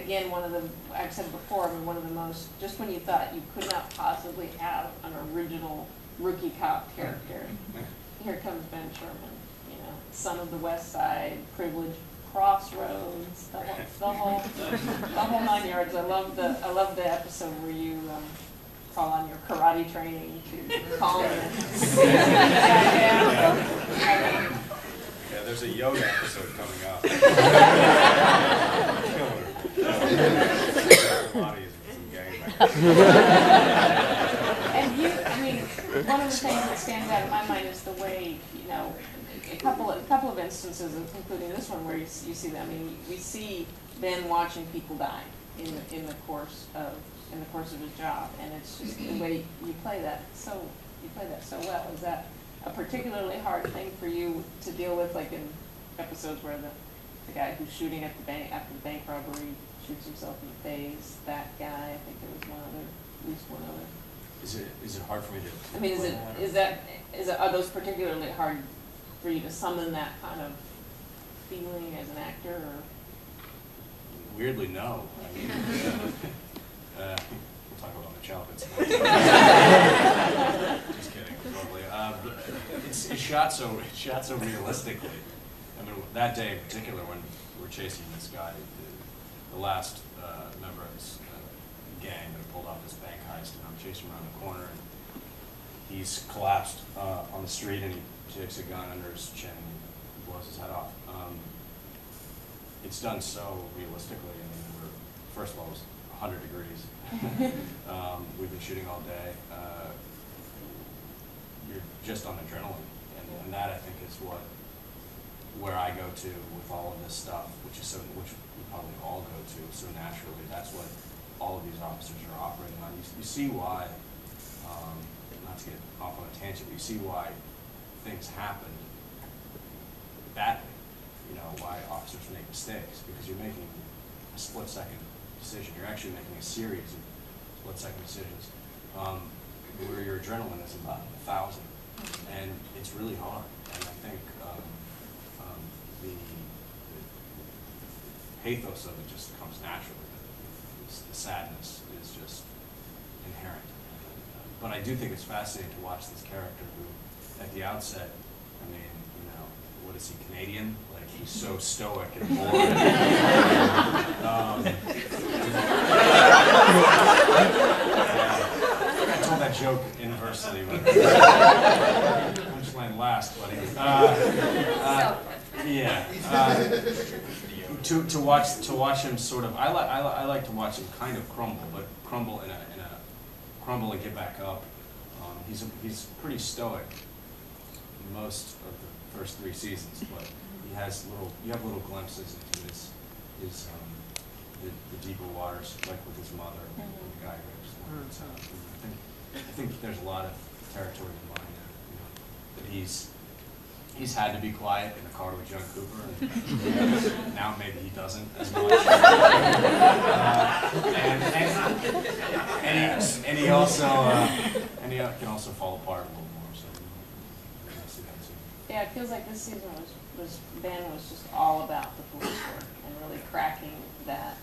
again, one of the, I've said before, I mean, one of the most, just when you thought you could not possibly have an original rookie cop character, here comes Ben Sherman, you know, son of the West Side, privileged, crossroads, the whole 9 yards. I love the episode where you call on your karate training to call in. Yeah, there's a yoga episode coming up. And you, I mean, one of the things that stands out in my mind is the way, you know, a couple of instances, including this one, where you see that. I mean, we see Ben watching people die in the course of his job, and it's just the way you play that. So well. Is that a particularly hard thing for you to deal with, like in episodes where the guy who's shooting at the bank after the bank robbery shoots himself in the face? That guy, I think there was one other, at least one other. Is it hard for me to? I mean, are those particularly hard for you to summon that kind of feeling as an actor, or? Weirdly, no. I mean, we'll talk about my childhood. Just kidding, totally. It's shot so realistically. I mean, that day in particular, when we're chasing this guy, the last member of this gang that pulled off this bank heist, and I'm chasing around the corner, and he's collapsed on the street, and he takes a gun under his chin and he blows his head off. It's done so realistically. I mean, first of all, it was 100 degrees. We've been shooting all day. You're just on adrenaline, and that I think is where I go to with all of this stuff, which we probably all go to so naturally. That's what all of these officers are operating on. You see why, not to get off on a tangent, but you see why things happen badly. You know, why officers make mistakes, because you're making a split-second decision. You're actually making a series of split-second decisions where your adrenaline is about 1,000, and it's really hard. And I think the pathos of it just comes naturally. The sadness is just inherent. But I do think it's fascinating to watch this character who, at the outset, I mean, you know, what is he, Canadian? Like, he's so stoic and boring. I told that joke inversely, but punchline last, buddy. Yeah. To watch him sort of, I like to watch him kind of crumble, but crumble in a crumble and get back up. He's pretty stoic most of the first 3 seasons, but you have little glimpses into the deeper waters, like with his mother, and the guy rapes. I think there's a lot of territory in mind there, you know, that he's had to be quiet in the car with John Cooper, and now maybe he doesn't as much. And he also can also fall apart a little more. So I see that too. Yeah, it feels like this season Ben was just all about the police work and really cracking that